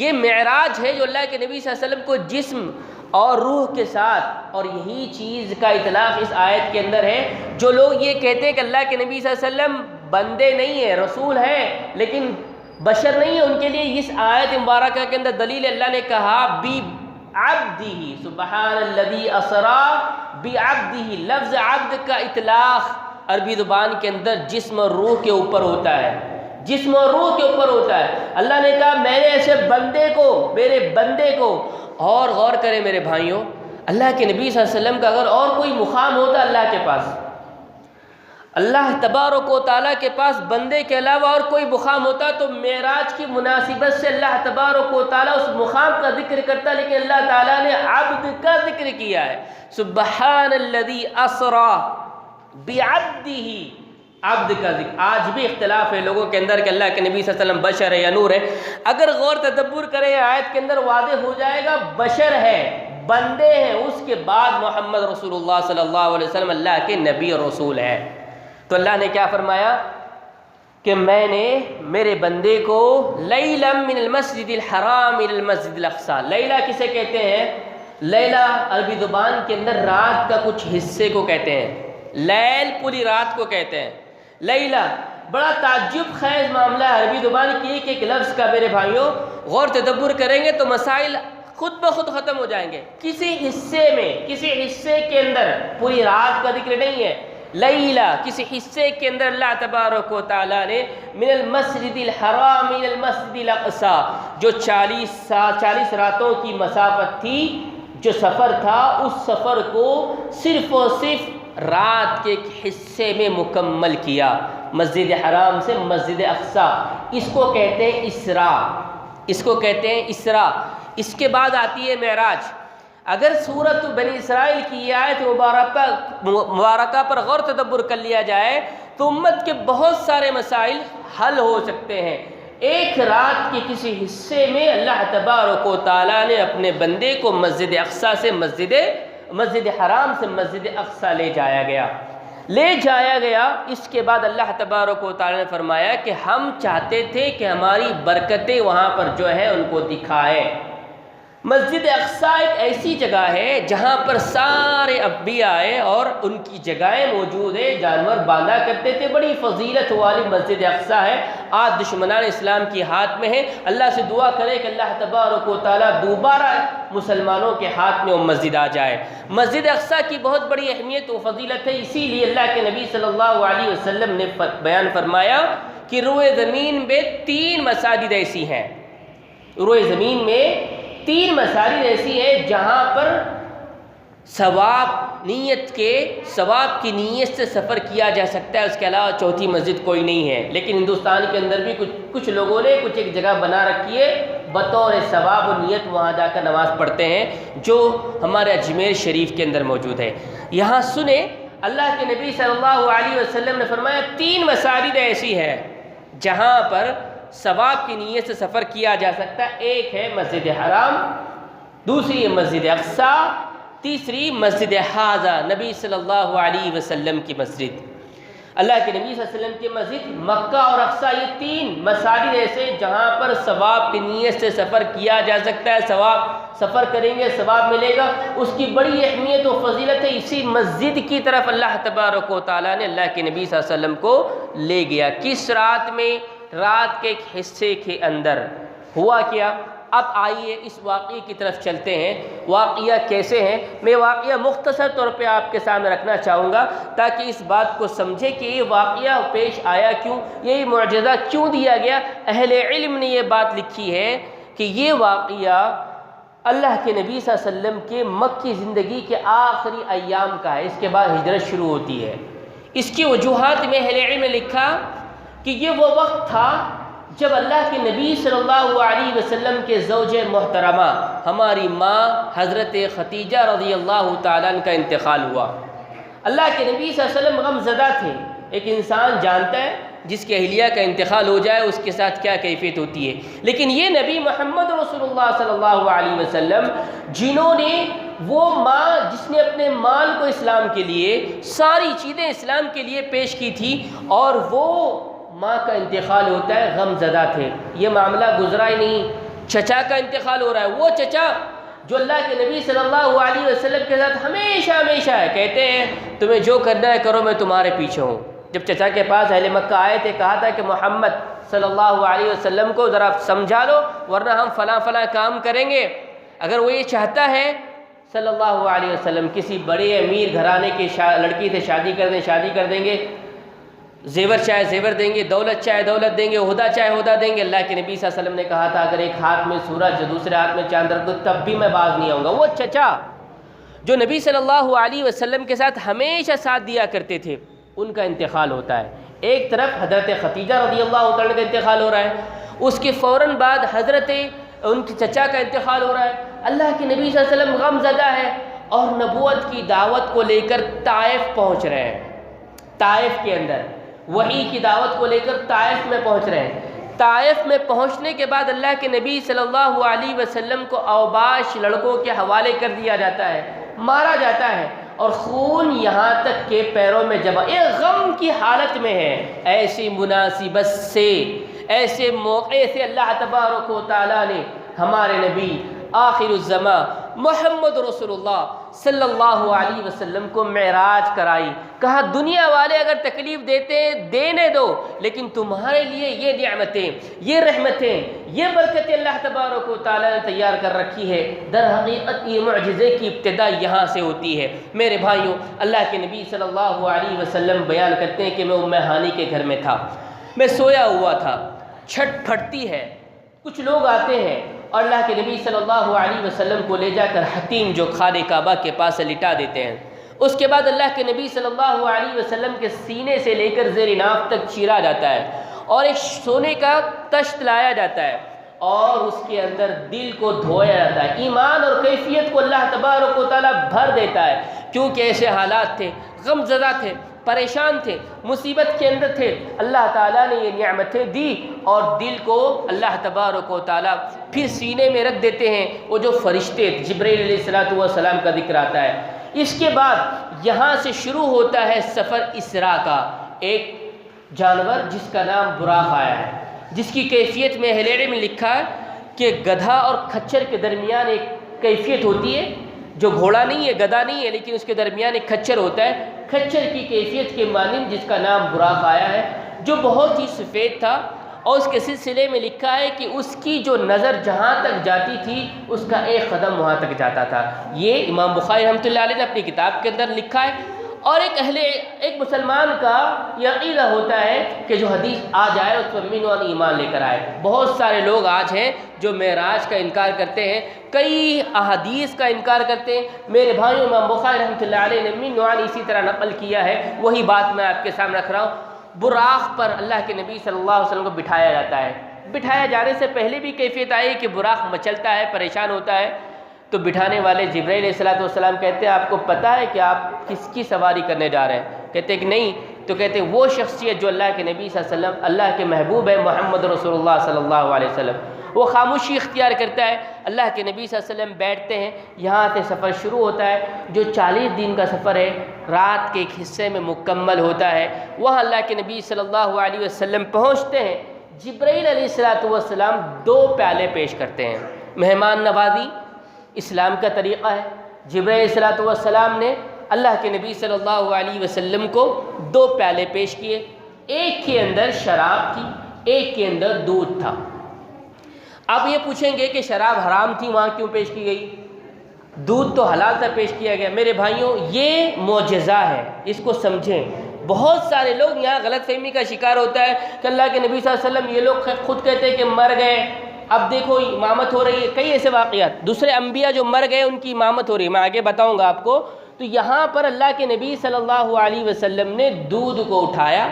یہ معراج ہے جو اللہ کے نبی صلی اللہ علیہ وسلم کو جسم اور روح کے ساتھ، اور یہی چیز کا اطلاق اس آیت کے اندر ہے۔ جو لوگ یہ کہتے ہیں کہ اللہ کے نبی صلی اللہ علیہ وسلم بندے نہیں ہیں، رسول ہیں لیکن بشر نہیں ہے، ان کے لیے اس آیت مبارکہ کے اندر دلیل، اللہ نے کہا بعبدہ، سبحان الذی اسری بعبدہ، لفظ عبد کا اطلاق عربی زبان کے اندر جسم اور روح کے اوپر ہوتا ہے، جسم اور روح کے اوپر ہوتا ہے۔ اللہ نے کہا میں نے ایسے بندے کو، میرے بندے کو، اور غور کریں میرے بھائیوں، اللہ کے نبی صلی اللہ علیہ وسلم کا اگر اور کوئی مقام ہوتا اللہ کے پاس، اللہ تبارک و تعالیٰ کے پاس بندے کے علاوہ اور کوئی مقام ہوتا تو معراج کی مناسبت سے اللہ تبارک و تعالیٰ اس مقام کا ذکر کرتا، لیکن اللہ تعالیٰ نے عبد کا ذکر کیا ہے، سبحان الذی اسری بعبدہ، عبد کا ذکر۔ آج بھی اختلاف ہے لوگوں کے اندر کہ اللہ کے نبی صلی اللہ علیہ وسلم بشر ہے یا نور ہے۔ اگر غور تدبر کریں آیت کے اندر واضح ہو جائے گا بشر ہے، بندے ہیں، اس کے بعد محمد رسول اللہ صلی اللہ علیہ وسلم اللہ کے نبی اور رسول ہے۔ تو اللہ نے کیا فرمایا کہ میں نے میرے بندے کو لیلا من المسجد الحرام الى المسجد الاقصی، لیلا کسے کہتے ہیں؟ لیلا عربی زبان کے اندر رات کا کچھ حصے کو کہتے ہیں، لیل پوری رات کو کہتے ہیں، لیلا۔ بڑا تعجب خیز معاملہ ہے عربی زبان کی ایک ایک لفظ کا میرے بھائیوں، غور تدبر کریں گے تو مسائل خود بخود ختم ہو جائیں گے۔ کسی حصے میں، کسی حصے کے اندر پوری رات کا ذکر نہیں ہے، لیلا کسی حصے کے اندر اللہ تبارک و تعالیٰ نے من المسجد الحرام من المسجد الاقصی، جو 40 راتوں کی مسافت تھی، جو سفر تھا، اس سفر کو صرف اور صرف رات کے ایک حصے میں مکمل کیا، مسجد حرام سے مسجد اقصی۔ اس کو کہتے ہیں اسراء، اس کو کہتے ہیں اسراء۔ اس کے بعد آتی ہے معراج۔ اگر سورۃ بنی اسرائیل کی یہ آیت مبارکہ پر غور تدبر کر لیا جائے تو امت کے بہت سارے مسائل حل ہو سکتے ہیں۔ ایک رات کے کسی حصے میں اللہ تبارک و تعالیٰ نے اپنے بندے کو مسجد اقصی سے مسجد حرام سے مسجد اقصی لے جایا گیا۔ اس کے بعد اللہ تبارک و تعالیٰ نے فرمایا کہ ہم چاہتے تھے کہ ہماری برکتیں وہاں پر جو ہے ان کو دکھائیں۔ مسجد اقصی ایک ایسی جگہ ہے جہاں پر سارے انبیاء اور ان کی جگہیں موجود ہیں، جانور باندھا کرتے تھے۔ بڑی فضیلت والی مسجد اقصی ہے، آج دشمنان اسلام کی ہاتھ میں ہے۔ اللہ سے دعا کرے کہ اللہ تبارک و تعالیٰ دوبارہ مسلمانوں کے ہاتھ میں وہ مسجد آ جائے۔ مسجد اقصی کی بہت بڑی اہمیت و فضیلت ہے، اسی لیے اللہ کے نبی صلی اللہ علیہ وسلم نے بیان فرمایا کہ روئے زمین میں 3 مساجد ایسی ہیں، روئے زمین میں 3 مساجد ایسی ہیں جہاں پر ثواب کی نیت سے سفر کیا جا سکتا ہے، اس کے علاوہ چوتھی مسجد کوئی نہیں ہے۔ لیکن ہندوستان کے اندر بھی کچھ لوگوں نے ایک جگہ بنا رکھی ہے، بطور ثواب و نیت وہاں جا کر نماز پڑھتے ہیں، جو ہمارے اجمیر شریف کے اندر موجود ہے۔ یہاں سنیں، اللہ کے نبی صلی اللہ علیہ وسلم نے فرمایا 3 مساجد ایسی ہیں جہاں پر ثواب کی نیت سے سفر کیا جا سکتا ہے۔ ایک ہے مسجد حرام، دوسری ہے مسجد اقصی، تیسری مسجد حاضہ، نبی صلی اللہ علیہ وسلم کی مسجد۔ اللہ کے نبی صلی اللہ علیہ وسلم کی مسجد، مکہ اور اقصی، یہ 3 مساجد ایسے جہاں پر ثواب کی نیت سے سفر کیا جا سکتا ہے، سفر کریں گے ثواب ملے گا۔ اس کی بڑی اہمیت و فضیلت ہے۔ اسی مسجد کی طرف اللہ تبارک و تعالیٰ نے اللہ کے نبی صلی اللہ علیہ وسلم کو لے گیا۔ کس رات میں؟ رات کے ایک حصے کے اندر۔ ہوا کیا؟ اب آئیے اس واقعے کی طرف چلتے ہیں۔ واقعہ کیسے ہیں؟ میں واقعہ مختصر طور پہ آپ کے سامنے رکھنا چاہوں گا تاکہ اس بات کو سمجھے کہ یہ واقعہ پیش آیا کیوں، یہ معجزہ کیوں دیا گیا۔ اہل علم نے یہ بات لکھی ہے کہ یہ واقعہ اللہ کے نبی صلی اللہ علیہ وسلم کے مکی زندگی کے آخری ایام کا ہے، اس کے بعد ہجرت شروع ہوتی ہے۔ اس کی وجوہات میں اہل علم نے لکھا کہ یہ وہ وقت تھا جب اللہ کے نبی صلی اللہ علیہ وسلم کے زوج محترمہ ہماری ماں حضرت خدیجہ رضی اللہ تعالیٰ عنہ کا انتقال ہوا۔ اللہ کے نبی صلی اللہ علیہ وسلم غم زدہ تھے۔ ایک انسان جانتا ہے جس کے اہلیہ کا انتقال ہو جائے اس کے ساتھ کیا کیفیت ہوتی ہے، لیکن یہ نبی محمد رسول اللہ صلی اللہ علیہ وسلم، جنہوں نے وہ ماں جس نے اپنے مال کو اسلام کے لیے، ساری چیزیں اسلام کے لیے پیش کی تھی، اور وہ ماں کا انتقال ہوتا ہے، غم زدہ تھے۔ یہ معاملہ گزرا ہی نہیں، چچا کا انتقال ہو رہا ہے۔ وہ چچا جو اللہ کے نبی صلی اللہ علیہ وسلم کے ساتھ ہمیشہ ہے، کہتے ہیں تمہیں جو کرنا ہے کرو، میں تمہارے پیچھے ہوں۔ جب چچا کے پاس اہل مکہ آئے تھے، کہا تھا کہ محمد صلی اللہ علیہ وسلم کو ذرا سمجھا لو ورنہ ہم فلاں کام کریں گے۔ اگر وہ یہ چاہتا ہے صلی اللہ علیہ وسلم کسی بڑے امیر گھرانے کی لڑکی سے شادی کر دیں گے، زیور چاہے زیور دیں گے، دولت چاہے دولت دیں گے، عہدہ چاہے عہدہ دیں گے۔ اللہ کے نبی صلی اللہ علیہ وسلم نے کہا تھا اگر ایک ہاتھ میں سورج دوسرے ہاتھ میں چاند رکھ دو تب بھی میں باز نہیں آؤں گا۔ وہ چچا جو نبی صلی اللہ علیہ وسلم کے ساتھ ہمیشہ ساتھ دیا کرتے تھے، ان کا انتقال ہوتا ہے۔ ایک طرف حضرت خدیجہ رضی اللہ تعالیٰ کا انتقال ہو رہا ہے، اس کے فوراً بعد ان کے چچا کا انتقال ہو رہا ہے۔ اللہ کے نبی صلی اللہ علیہ وسلم غم زدہ ہے اور نبوت کی دعوت کو لے کر طائف پہنچ رہے ہیں۔ طائف کے اندر وحی کی دعوت کو لے کر طائف میں پہنچ رہے ہیں۔ طائف میں پہنچنے کے بعد اللہ کے نبی صلی اللہ علیہ وسلم کو اوباش لڑکوں کے حوالے کر دیا جاتا ہے، مارا جاتا ہے، اور خون یہاں تک کہ پیروں میں جمع، ایک غم کی حالت میں ہے۔ ایسی مناسبت سے، ایسے موقع سے اللہ تبارک و تعالیٰ نے ہمارے نبی آخر الزمان محمد رسول اللہ صلی اللہ علیہ وسلم کو معراج کرائی. کہا دنیا والے اگر تکلیف دیتے ہیں دینے دو، لیکن تمہارے لیے یہ نعمتیں، یہ رحمتیں، یہ برکتیں اللہ تبارک و تعالیٰ نے تیار کر رکھی ہے. در حقیقت یہ معجزے کی ابتدا یہاں سے ہوتی ہے. میرے بھائیوں، اللہ کے نبی صلی اللہ علیہ وسلم بیان کرتے ہیں کہ میں ام ہانی کے گھر میں تھا، میں سویا ہوا تھا، چھٹ پھٹتی ہے، کچھ لوگ آتے ہیں اور اللہ کے نبی صلی اللہ علیہ وسلم کو لے جا کر حتیم جو خانہ کعبہ کے پاس لٹا دیتے ہیں. اس کے بعد اللہ کے نبی صلی اللہ علیہ وسلم کے سینے سے لے کر زیر ناف تک چیرا جاتا ہے اور ایک سونے کا تشت لایا جاتا ہے اور اس کے اندر دل کو دھویا جاتا ہے. ایمان اور کیفیت کو اللہ تبارک و تعالیٰ بھر دیتا ہے، کیونکہ ایسے حالات تھے، غم زدہ تھے، پریشان تھے، مصیبت کے اندر تھے. اللہ تعالیٰ نے یہ نعمتیں دی اور دل کو اللہ تبارک و تعالیٰ پھر سینے میں رکھ دیتے ہیں. وہ جو فرشتے جبرائیل علیہ السلام کا ذکر آتا ہے. اس کے بعد یہاں سے شروع ہوتا ہے سفر اسراء کا. ایک جانور جس کا نام براق آیا ہے، جس کی کیفیت میں اہل علم میں لکھا ہے کہ گدھا اور کھچر کے درمیان ایک کیفیت ہوتی ہے، جو گھوڑا نہیں ہے، گدھا نہیں ہے، لیکن اس کے درمیان ایک کھچر ہوتا ہے. کھچر کی کیفیت کے مانند جس کا نام براق آیا ہے، جو بہت ہی سفید تھا. اور اس کے سلسلے میں لکھا ہے کہ اس کی جو نظر جہاں تک جاتی تھی اس کا ایک قدم وہاں تک جاتا تھا. یہ امام بخاری رحمۃ اللہ علیہ نے اپنی کتاب کے اندر لکھا ہے. اور ایک مسلمان کا یہ عقیدہ ہوتا ہے کہ جو حدیث آ جائے اس پر امین و ایمان لے کر آئے. بہت سارے لوگ آج ہیں جو معراج کا انکار کرتے ہیں، کئی احادیث کا انکار کرتے ہیں. میرے بھائیوں، امام بخاری رحمۃ اللہ علیہ نے امین و اسی طرح نقل کیا ہے، وہی بات میں آپ کے سامنے رکھ رہا ہوں. براق پر اللہ کے نبی صلی اللہ علیہ وسلم کو بٹھایا جاتا ہے. بٹھایا جانے سے پہلے بھی کیفیت آئی کہ براق مچلتا ہے، پریشان ہوتا ہے. تو بٹھانے والے جبرائیل علیہ السلام کہتے ہیں آپ کو پتہ ہے کہ آپ کس کی سواری کرنے جا رہے ہیں؟ کہتے ہیں کہ نہیں. تو کہتے ہیں وہ شخصیت جو اللہ کے نبی صلی اللہ علیہ وسلم، اللہ کے محبوب ہے محمد رسول اللہ صلی اللہ علیہ وسلم. وہ خاموشی اختیار کرتا ہے. اللہ کے نبی صلی اللہ علیہ وسلم بیٹھتے ہیں. یہاں سے سفر شروع ہوتا ہے جو 40 دن کا سفر ہے، رات کے ایک حصے میں مکمل ہوتا ہے. وہاں اللہ کے نبی صلی اللہ علیہ وسلم پہنچتے ہیں. جبرائیل علیہ السلام 2 پیالے پیش کرتے ہیں. مہمان نوازی اسلام کا طریقہ ہے. جبرائیل علیہ السلام نے اللہ کے نبی صلی اللہ علیہ وسلم کو 2 پیالے پیش کیے. ایک کے اندر شراب تھی، ایک کے اندر دودھ تھا. آپ یہ پوچھیں گے کہ شراب حرام تھی، وہاں کیوں پیش کی گئی؟ دودھ تو حلال تھا پیش کیا گیا. میرے بھائیوں، یہ معجزہ ہے، اس کو سمجھیں. بہت سارے لوگ یہاں غلط فہمی کا شکار ہوتا ہے کہ اللہ کے نبی صلی اللہ علیہ وسلم، یہ لوگ خود کہتے ہیں کہ مر گئے، اب دیکھو امامت ہو رہی ہے. کئی ایسے واقعات، دوسرے انبیاء جو مر گئے ان کی امامت ہو رہی ہے، میں آگے بتاؤں گا آپ کو. تو یہاں پر اللہ کے نبی صلی اللہ علیہ وسلم نے دودھ کو اٹھایا،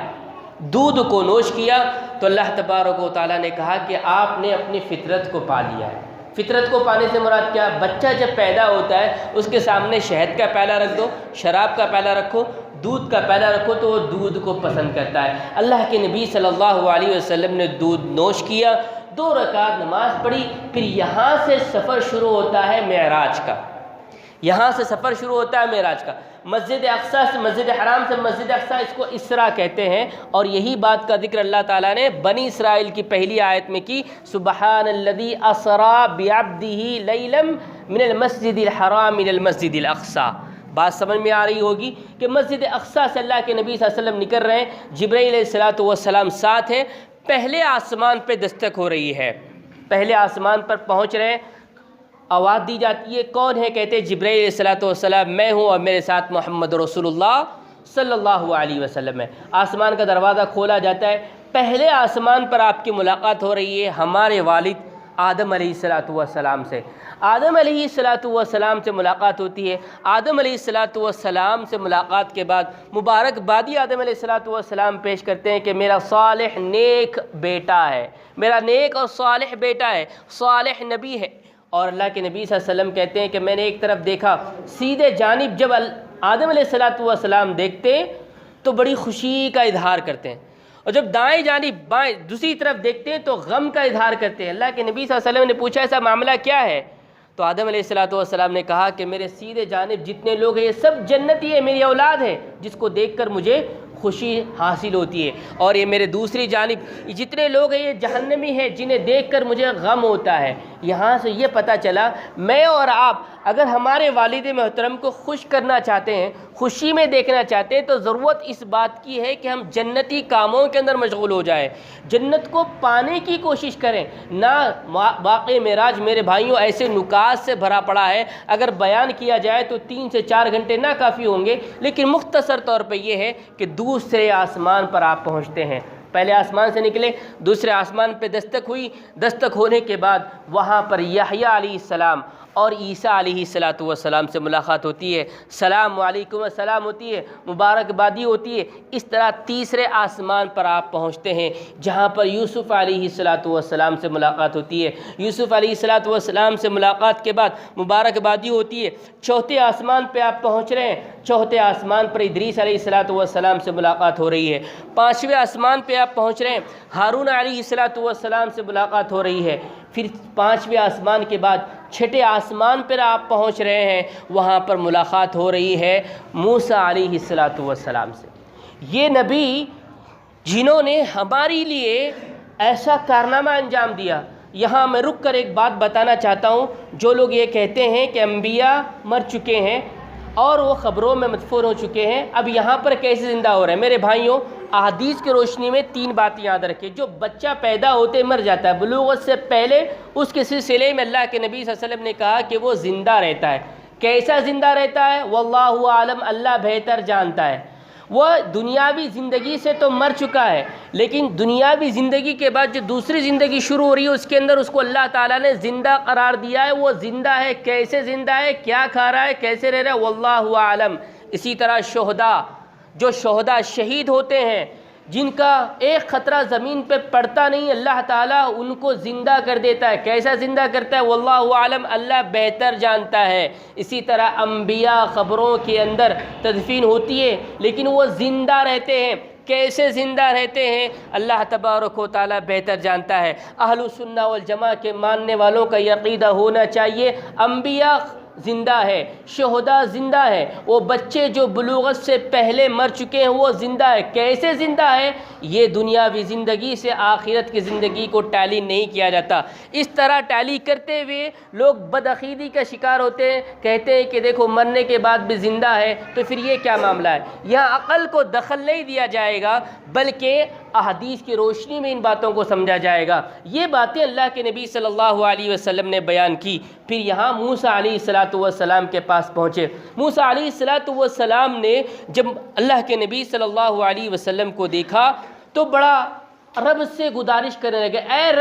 دودھ کو نوش کیا. تو اللہ تبارک و تعالیٰ نے کہا کہ آپ نے اپنی فطرت کو پا لیا ہے. فطرت کو پانے سے مراد کیا؟ بچہ جب پیدا ہوتا ہے اس کے سامنے شہد کا پیالہ رکھ دو، شراب کا پیالہ رکھو، دودھ کا پیالہ رکھو تو وہ دودھ کو پسند کرتا ہے. اللہ کے نبی صلی اللہ علیہ وسلم نے دودھ نوش کیا، 2 رکعت نماز پڑھی. پھر یہاں سے سفر شروع ہوتا ہے معراج کا. یہاں سے سفر شروع ہوتا ہے معراج کا. مسجد اقصیٰ سے، مسجد حرام سے مسجد اقصیٰ، اس کو اسراء کہتے ہیں. اور یہی بات کا ذکر اللہ تعالیٰ نے بنی اسرائیل کی پہلی آیت میں کی. سبحان الذی اسریٰ بعبدہ لیلا من المسجد الحرام الى المسجد الاقصیٰ. بات سمجھ میں آ رہی ہوگی کہ مسجد اقصیٰ سے اللہ کے نبی صلی اللہ علیہ وسلم نکل رہے ہیں. جبرائیل علیہ السلام ساتھ ہیں. پہلے آسمان پہ دستک ہو رہی ہے، پہلے آسمان پر پہنچ رہے ہیں. آواز دی جاتی ہے، کون ہے؟ کہتے ہیں جبرائیل علیہ السلام، میں ہوں اور میرے ساتھ محمد رسول اللہ صلی اللہ علیہ وسلم ہے. آسمان کا دروازہ کھولا جاتا ہے. پہلے آسمان پر آپ کی ملاقات ہو رہی ہے ہمارے والد آدم علیہ السلام سے. آدم علیہ السلام سے ملاقات ہوتی ہے. آدم علیہ السلام سے ملاقات کے بعد مبارکبادی آدم علیہ السلام پیش کرتے ہیں کہ میرا صالح نیک بیٹا ہے، میرا نیک اور صالح بیٹا ہے، صالح نبی ہے. اور اللہ کے نبی صلی اللہ علیہ وسلم کہتے ہیں کہ میں نے ایک طرف دیکھا، سیدھے جانب جب آدم علیہ السلام دیکھتے ہیں تو بڑی خوشی کا اظہار کرتے ہیں، اور جب دائیں جانب بائیں دوسری طرف دیکھتے ہیں تو غم کا اظہار کرتے ہیں. اللہ کے نبی صلی اللہ علیہ وسلم نے پوچھا ایسا معاملہ کیا ہے؟ تو آدم علیہ السلام نے کہا کہ میرے سیدھے جانب جتنے لوگ ہیں یہ سب جنتی ہے، میری اولاد ہے، جس کو دیکھ کر مجھے خوشی حاصل ہوتی ہے۔ اور یہ میرے دوسری جانب جتنے لوگ ہیں یہ جہنمی ہیں جنہیں دیکھ کر مجھے غم ہوتا ہے۔ یہاں سے یہ پتہ چلا میں اور آپ اگر ہمارے والد محترم کو خوش کرنا چاہتے ہیں، خوشی میں دیکھنا چاہتے ہیں، تو ضرورت اس بات کی ہے کہ ہم جنتی کاموں کے اندر مشغول ہو جائیں، جنت کو پانے کی کوشش کریں۔ نہ واقعہ معراج میرے بھائیوں ایسے نکات سے بھرا پڑا ہے، اگر بیان کیا جائے تو 3 سے 4 گھنٹے نہ کافی ہوں گے، لیکن مختصر طور پہ یہ ہے کہ دوسرے آسمان پر آپ پہنچتے ہیں۔ پہلے آسمان سے نکلے، دوسرے آسمان پہ دستک ہوئی، دستک ہونے کے بعد وہاں پر یحییٰ علیہ السلام اور عیسیٰ علیہ السلام سے ملاقات ہوتی ہے، سلام علیکم السلام ہوتی ہے، مبارکبادی ہوتی ہے۔ اس طرح تیسرے آسمان پر آپ پہنچتے ہیں جہاں پر یوسف علیہ السلام سے ملاقات ہوتی ہے، یوسف علیہ السلام سے ملاقات کے بعد مبارکبادی ہوتی ہے۔ چوتھے آسمان پہ آپ پہنچ رہے ہیں، چوتھے آسمان پر ادریس علیہ السلام سے ملاقات ہو رہی ہے۔ پانچویں آسمان پہ آپ پہنچ رہے ہیں، ہارون علیہ السلام سے ملاقات ہو رہی ہے۔ پھر پانچویں آسمان کے بعد چھٹے آسمان پر آپ پہنچ رہے ہیں، وہاں پر ملاقات ہو رہی ہے موسیٰ علیہ السلام سے۔ یہ نبی جنہوں نے ہمارے لیے ایسا کارنامہ انجام دیا۔ یہاں میں رک کر ایک بات بتانا چاہتا ہوں، جو لوگ یہ کہتے ہیں کہ انبیاء مر چکے ہیں اور وہ قبروں میں مدفون ہو چکے ہیں، اب یہاں پر کیسے زندہ ہو رہے ہیں؟ میرے بھائیوں، احادیث کی روشنی میں 3 باتیں یاد رکھیں۔ جو بچہ پیدا ہوتے مر جاتا ہے، بلوغت سے پہلے اس کے سلسلے میں اللہ کے نبی صلی اللہ علیہ وسلم نے کہا کہ وہ زندہ رہتا ہے۔ کیسا زندہ رہتا ہے؟ واللہ عالم، اللہ بہتر جانتا ہے۔ وہ دنیاوی زندگی سے تو مر چکا ہے، لیکن دنیاوی زندگی کے بعد جو دوسری زندگی شروع ہو رہی ہے اس کے اندر اس کو اللہ تعالیٰ نے زندہ قرار دیا ہے۔ وہ زندہ ہے، کیسے زندہ ہے، کیا کھا رہا ہے، کیسے رہ رہا ہے، واللہ عالم۔ اسی طرح جو شہداء شہید ہوتے ہیں، جن کا ایک خطرہ زمین پہ پڑتا نہیں، اللہ تعالیٰ ان کو زندہ کر دیتا ہے۔ کیسا زندہ کرتا ہے؟ واللہ عالم، اللہ بہتر جانتا ہے۔ اسی طرح انبیاء قبروں کے اندر تدفین ہوتی ہے لیکن وہ زندہ رہتے ہیں۔ کیسے زندہ رہتے ہیں؟ اللہ تبارک و تعالیٰ بہتر جانتا ہے۔ اہل سنہ والجماعہ کے ماننے والوں کا یہ عقیدہ ہونا چاہیے، انبیاء زندہ ہے، شہداء زندہ ہے، وہ بچے جو بلوغت سے پہلے مر چکے ہیں وہ زندہ ہے۔ کیسے زندہ ہے؟ یہ دنیاوی زندگی سے آخرت کی زندگی کو ٹیلی نہیں کیا جاتا۔ اس طرح ٹیلی کرتے ہوئے لوگ بدعقیدی کا شکار ہوتے ہیں، کہتے ہیں کہ دیکھو مرنے کے بعد بھی زندہ ہے، تو پھر یہ کیا معاملہ ہے؟ یہاں عقل کو دخل نہیں دیا جائے گا، بلکہ احادیث کی روشنی میں ان باتوں کو سمجھا جائے گا۔ یہ باتیں اللہ کے نبی صلی اللہ علیہ وسلم نے بیان کی۔ پھر یہاں موسیٰ علیہ السلام کے پاس پہنچے۔ موسیٰ علیہ السلام نے جب اللہ کے نبی صلی اللہ علیہ وسلم کو دیکھا تو بڑا رب سے گزارش کرنے لگے، اے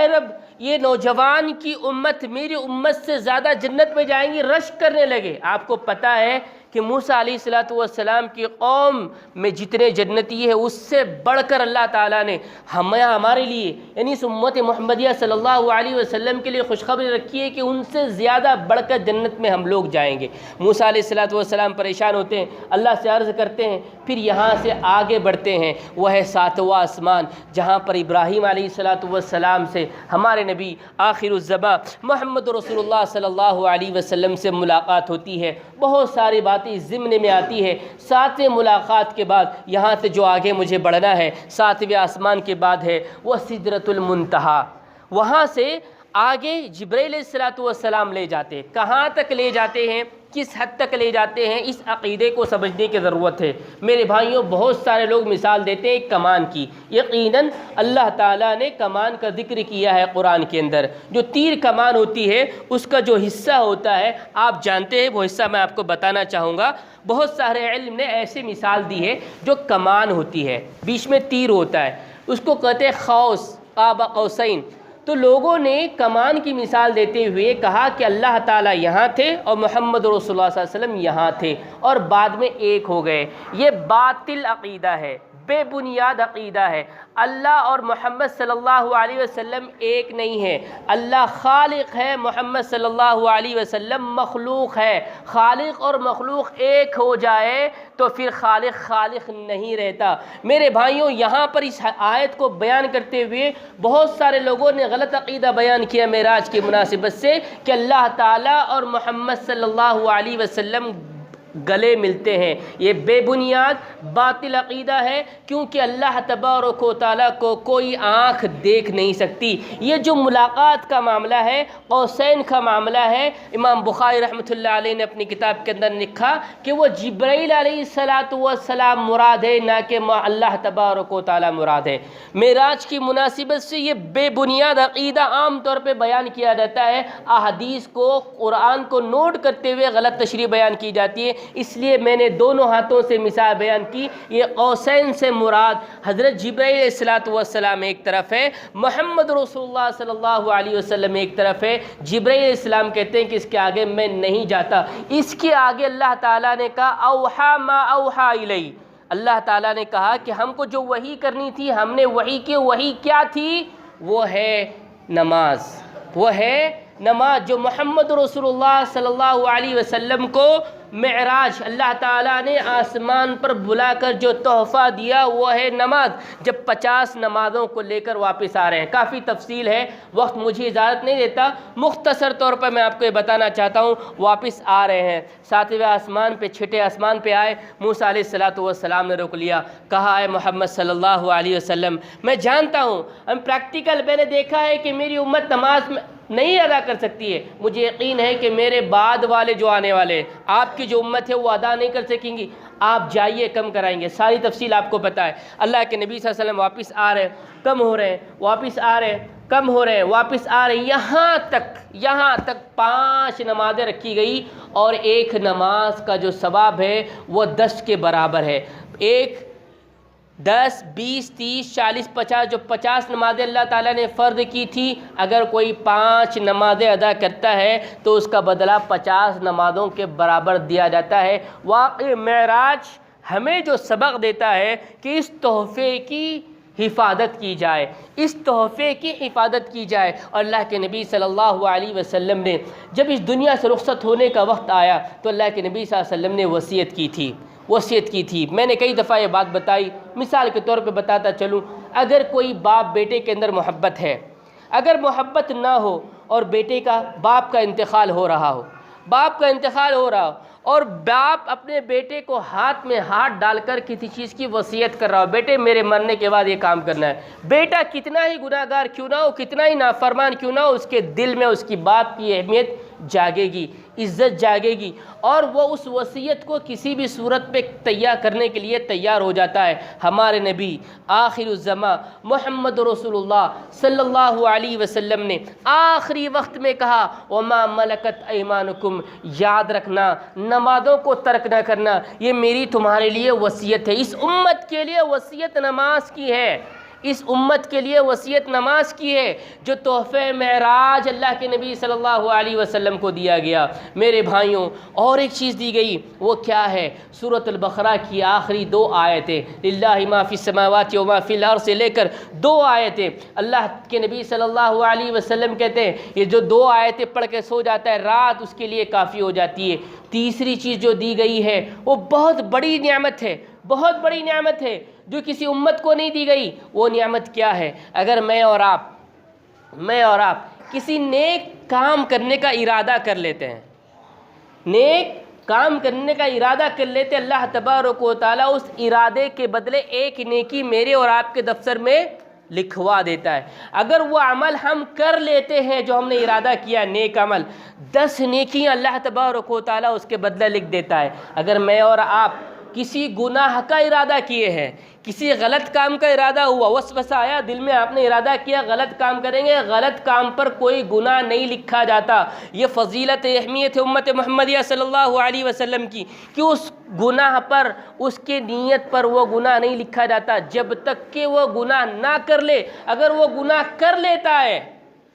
رب یہ نوجوان کی امت میری امت سے زیادہ جنت میں جائیں گی، رشک کرنے لگے۔ آپ کو پتہ ہے کہ موسیٰ علیہ السلام کی قوم میں جتنے جنتی ہیں اس سے بڑھ کر اللہ تعالیٰ نے ہمارے لیے یعنی اس امت محمدیہ صلی اللہ علیہ وسلم کے لیے خوشخبری رکھی ہے کہ ان سے زیادہ بڑھ کر جنت میں ہم لوگ جائیں گے۔ موسیٰ علیہ السلام پریشان ہوتے ہیں، اللہ سے عرض کرتے ہیں، پھر یہاں سے آگے بڑھتے ہیں۔ وہ ہے 7واں آسمان جہاں پر ابراہیم علیہ السلام سے ہمارے نبی آخر الزمان محمد رسول اللہ صلی اللہ علیہ وسلم سے ملاقات ہوتی ہے۔ بہت ساری باتیں ضمن میں آتی ہے۔ 7ویں ملاقات کے بعد یہاں سے جو آگے مجھے بڑھنا ہے، 7ویں آسمان کے بعد ہے وہ سدرۃ المنتہا۔ وہاں سے آگے جبرائیل علیہ السلام لے جاتے ہیں۔ کہاں تک لے جاتے ہیں، کس حد تک لے جاتے ہیں، اس عقیدے کو سمجھنے کی ضرورت ہے۔ میرے بھائیوں، بہت سارے لوگ مثال دیتے ہیں کمان کی۔ یقیناً اللہ تعالیٰ نے کمان کا ذکر کیا ہے قرآن کے اندر۔ جو تیر کمان ہوتی ہے اس کا جو حصہ ہوتا ہے آپ جانتے ہیں، وہ حصہ میں آپ کو بتانا چاہوں گا۔ بہت سارے علم نے ایسی مثال دی ہے، جو کمان ہوتی ہے بیچ میں تیر ہوتا ہے، اس کو کہتے ہیں قوس، قاب قوسین۔ تو لوگوں نے کمان کی مثال دیتے ہوئے کہا کہ اللہ تعالیٰ یہاں تھے اور محمد رسول اللہ صلی اللہ علیہ وسلم یہاں تھے اور بعد میں ایک ہو گئے۔ یہ باطل عقیدہ ہے، بے بنیاد عقیدہ ہے۔ اللہ اور محمد صلی اللہ علیہ وسلم ایک نہیں ہے۔ اللہ خالق ہے، محمد صلی اللہ علیہ وسلم مخلوق ہے۔ خالق اور مخلوق ایک ہو جائے تو پھر خالق نہیں رہتا۔ میرے بھائیوں، یہاں پر اس آیت کو بیان کرتے ہوئے بہت سارے لوگوں نے غلط عقیدہ بیان کیا معراج کی مناسبت سے کہ اللہ تعالیٰ اور محمد صلی اللہ علیہ وسلم گلے ملتے ہیں۔ یہ بے بنیاد باطل عقیدہ ہے، کیونکہ اللہ تبارک و تعالیٰ کو کوئی آنکھ دیکھ نہیں سکتی۔ یہ جو ملاقات کا معاملہ ہے، قوسین کا معاملہ ہے، امام بخاری رحمۃ اللہ علیہ نے اپنی کتاب کے اندر لکھا کہ وہ جبرائیل علیہ السلام مراد ہے، نہ کہ اللہ تبارک و تعالیٰ مراد ہے۔ معراج کی مناسبت سے یہ بے بنیاد عقیدہ عام طور پہ بیان کیا جاتا ہے، احادیث کو، قرآن کو نوٹ کرتے ہوئے غلط تشریح بیان کی جاتی ہے، اس لیے میں نے دونوں ہاتھوں سے مثال بیان کی۔ یہ قوسین سے مراد حضرت جبرائیل علیہ السلام ایک طرف ہے، محمد رسول اللہ صلی اللہ علیہ وسلم ایک طرف ہے۔ جبرائیل علیہ السلام کہتے ہیں کہ اس کے آگے میں نہیں جاتا، اس کے آگے اللہ تعالیٰ نے کہا اوحا ما اوحا الی، اللہ تعالیٰ نے کہا کہ ہم کو جو وحی کرنی تھی ہم نے وحی کی۔ وحی کیا تھی؟ وہ ہے نماز، وہ ہے نماز، جو محمد رسول اللہ صلی اللہ علیہ وسلم کو معراج اللہ تعالیٰ نے آسمان پر بلا کر جو تحفہ دیا وہ ہے نماز۔ جب 50 نمازوں کو لے کر واپس آ رہے ہیں، کافی تفصیل ہے، وقت مجھے اجازت نہیں دیتا، مختصر طور پر میں آپ کو یہ بتانا چاہتا ہوں۔ واپس آ رہے ہیں، 7ویں آسمان پہ، 6ٹھے آسمان پہ آئے، موسیٰ علیہ السلام نے روک لیا، کہا اے محمد صلی اللہ علیہ وسلم، میں جانتا ہوں، پریکٹیکل میں نے دیکھا ہے کہ میری امت نماز نہیں ادا کر سکتی ہے، مجھے یقین ہے کہ میرے بعد والے جو آنے والے ہیں، آپ کی جو امت ہے وہ ادا نہیں کر سکیں گی، آپ جائیے کم کرائیں گے۔ ساری تفصیل آپ کو پتہ ہے۔ اللہ کے نبی صلی اللہ علیہ وسلم واپس آ رہے ہیں، کم ہو رہے ہیں، واپس آ رہے ہیں، کم ہو رہے ہیں، واپس آ رہے ہیں، یہاں تک 5 نمازیں رکھی گئی، اور ایک نماز کا جو ثواب ہے وہ 10 کے برابر ہے۔ 10 20 30 40 50، جو 50 نمازیں اللہ تعالیٰ نے فرض کی تھی، اگر کوئی 5 نمازیں ادا کرتا ہے تو اس کا بدلہ 50 نمازوں کے برابر دیا جاتا ہے۔ واقعی معراج ہمیں جو سبق دیتا ہے کہ اس تحفے کی حفاظت کی جائے، اس تحفے کی حفاظت کی جائے۔ اور اللہ کے نبی صلی اللہ علیہ وسلم نے جب اس دنیا سے رخصت ہونے کا وقت آیا تو اللہ کے نبی صلی اللہ علیہ وسلم نے وصیت کی تھی۔ میں نے کئی دفعہ یہ بات بتائی، مثال کے طور پہ بتاتا چلوں، اگر کوئی باپ بیٹے کے اندر محبت ہے، اگر محبت نہ ہو اور باپ کا انتقال ہو رہا ہو اور باپ اپنے بیٹے کو ہاتھ میں ہاتھ ڈال کر کسی چیز کی وصیت کر رہا ہو، بیٹے میرے مرنے کے بعد یہ کام کرنا ہے، بیٹا کتنا ہی گناہ گار کیوں نہ ہو، کتنا ہی نافرمان کیوں نہ ہو، اس کے دل میں اس کی باپ کی اہمیت جاگے گی، عزت جاگے گی، اور وہ اس وصیت کو کسی بھی صورت پہ تیار کرنے کے لیے تیار ہو جاتا ہے۔ ہمارے نبی آخر الزمان محمد رسول اللہ صلی اللہ علیہ وسلم نے آخری وقت میں کہا وما ملکت ایمانکم، یاد رکھنا نمازوں کو ترک نہ کرنا، یہ میری تمہارے لیے وصیت ہے۔ اس امت کے لیے وصیت نماز کی ہے، اس امت کے لیے وصیت نماز کی ہے، جو تحفہ معراج اللہ کے نبی صلی اللہ علیہ وسلم کو دیا گیا۔ میرے بھائیوں، اور ایک چیز دی گئی، وہ کیا ہے؟ سورۃ البقرہ کی آخری 2 آیتیں، للہ ما فی السماوات و ما فی الارض سے لے کر 2 آیتیں، اللہ کے نبی صلی اللہ علیہ وسلم کہتے ہیں یہ جو 2 آیتیں پڑھ کے سو جاتا ہے، رات اس کے لیے کافی ہو جاتی ہے۔ تیسری چیز جو دی گئی ہے وہ بہت بڑی نعمت ہے جو کسی امت کو نہیں دی گئی۔ وہ نعمت کیا ہے؟ اگر میں اور آپ کسی نیک کام کرنے کا ارادہ کر لیتے ہیں، اللہ تبارک و تعالیٰ اس ارادے کے بدلے ایک نیکی میرے اور آپ کے دفتر میں لکھوا دیتا ہے۔ اگر وہ عمل ہم کر لیتے ہیں جو ہم نے ارادہ کیا، نیک عمل، 10 نیکیاں اللہ تبارک و تعالیٰ اس کے بدلے لکھ دیتا ہے۔ اگر میں اور آپ کسی گناہ کا ارادہ کیے ہیں، کسی غلط کام کا ارادہ ہوا، وسوسہ آیا دل میں، آپ نے ارادہ کیا غلط کام کریں گے، غلط کام پر کوئی گناہ نہیں لکھا جاتا۔ یہ فضیلت اہمیت ہے امت محمدیہ صلی اللہ علیہ وسلم کی کہ اس گناہ پر، اس کے نیت پر وہ گناہ نہیں لکھا جاتا جب تک کہ وہ گناہ نہ کر لے۔ اگر وہ گناہ کر لیتا ہے،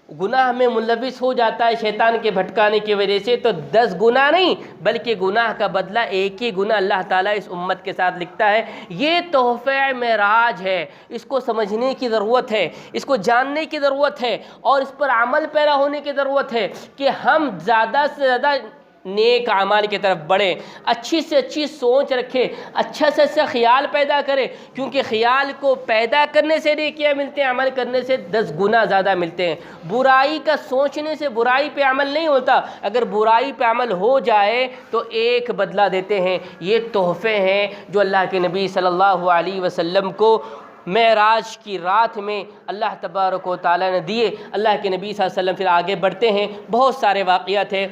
گناہ میں ملوث ہو جاتا ہے شیطان کے بھٹکانے کی وجہ سے، تو 10 گناہ نہیں بلکہ گناہ کا بدلہ ایک ہی گناہ اللہ تعالیٰ اس امت کے ساتھ لکھتا ہے۔ یہ تحفہ معراج ہے، اس کو سمجھنے کی ضرورت ہے، اس کو جاننے کی ضرورت ہے، اور اس پر عمل پیرا ہونے کی ضرورت ہے کہ ہم زیادہ سے زیادہ نیک اعمال کی طرف بڑھیں، اچھی سے اچھی سوچ رکھے، اچھا سے اچھا خیال پیدا کرے، کیونکہ خیال کو پیدا کرنے سے نیکیاں ملتے ہیں، عمل کرنے سے 10 گنا زیادہ ملتے ہیں۔ برائی کا سوچنے سے برائی پہ عمل نہیں ہوتا، اگر برائی پہ عمل ہو جائے تو ایک بدلہ دیتے ہیں۔ یہ تحفے ہیں جو اللہ کے نبی صلی اللہ علیہ وسلم کو معراج کی رات میں اللہ تبارک و تعالیٰ نے دیے۔ اللہ کے نبی صلی اللہ علیہ وسلم پھر آگے بڑھتے ہیں، بہت سارے واقعات ہیں،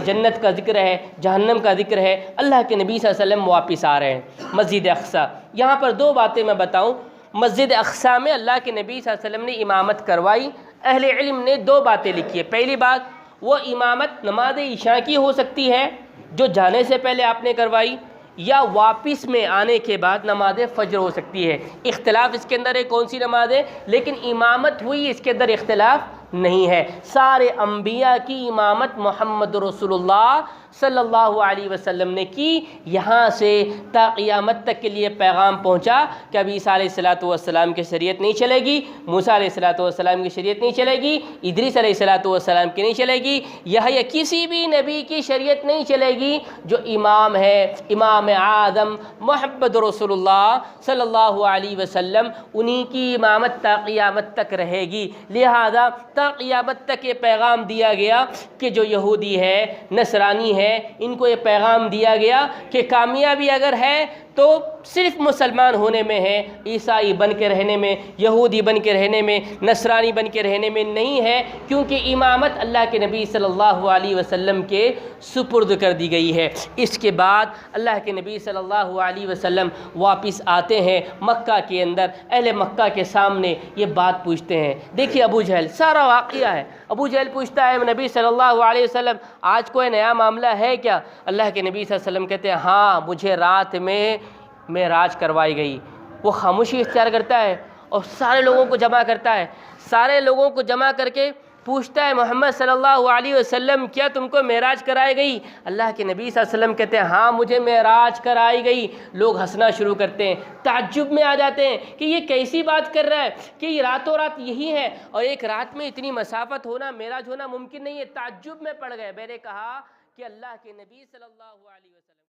جنت کا ذکر ہے، جہنم کا ذکر ہے، اللہ کے نبی صلی اللہ علیہ وسلم واپس آ رہے ہیں مسجد اقصی۔ یہاں پر 2 باتیں میں بتاؤں۔ مسجد اقصی میں اللہ کے نبی صلی اللہ علیہ وسلم نے امامت کروائی۔ اہل علم نے 2 باتیں لکھی ہے۔ پہلی بات، وہ امامت نماز عشاء کی ہو سکتی ہے جو جانے سے پہلے آپ نے کروائی، یا واپس میں آنے کے بعد نماز فجر ہو سکتی ہے۔ اختلاف اس کے اندر ہے کون سی نماز ہے، لیکن امامت ہوئی اس کے اندر اختلاف نہیں ہے۔ سارے انبیاء کی امامت محمد رسول اللہ صلی اللہ علیہ وسلم نے کی۔ یہاں سے تا قیامت تک کے لیے پیغام پہنچا کہ اب عیسیٰ علیہ السلام کی شریعت نہیں چلے گی، موسیٰ علیہ السلام کی شریعت نہیں چلے گی، ادریس علیہ السلام کی نہیں چلے گی، یحییٰ کسی بھی نبی کی شریعت نہیں چلے گی۔ جو امام ہے، امام اعظم محمد رسول اللہ صلی اللہ علیہ وسلم، انہی کی امامت تا قیامت تک رہے گی۔ لہذا تا قیامت تک یہ پیغام دیا گیا کہ جو یہودی ہے، نصرانی ہے، ان کو یہ پیغام دیا گیا کہ کامیابی اگر ہے تو صرف مسلمان ہونے میں ہے، عیسائی بن کے رہنے میں، یہودی بن کے رہنے میں، نصرانی بن کے رہنے میں نہیں ہے، کیونکہ امامت اللہ کے نبی صلی اللہ علیہ وسلم کے سپرد کر دی گئی ہے۔ اس کے بعد اللہ کے نبی صلی اللہ علیہ وسلم واپس آتے ہیں مکہ کے اندر، اہل مکہ کے سامنے یہ بات پوچھتے ہیں۔ دیکھیے ابو جہل، سارا واقعہ ہے، ابو جہل پوچھتا ہے نبی صلی اللہ علیہ وسلم آج کوئی نیا معاملہ ہے کیا؟ اللہ کے نبی صلی اللہ علیہ وسلم کہتے ہیں ہاں، مجھے رات میں معراج کروائی گئی۔ وہ خاموشی اختیار کرتا ہے اور سارے لوگوں کو جمع کرتا ہے، سارے لوگوں کو جمع کر کے پوچھتا ہے محمد صلی اللہ علیہ وسلم کیا تم کو معراج کرائی گئی؟ اللہ کے نبی صلی اللہ علیہ وسلم کہتے ہیں ہاں، مجھے معراج کرائی گئی۔ لوگ ہنسنا شروع کرتے ہیں، تعجب میں آ جاتے ہیں کہ یہ کیسی بات کر رہا ہے کہ یہ راتوں رات یہی ہے، اور ایک رات میں اتنی مسافت ہونا، معراج ہونا ممکن نہیں ہے۔ تعجب میں پڑ گئے۔ میں نے کہا کہ اللہ کے نبی صلی اللہ علیہ وسلم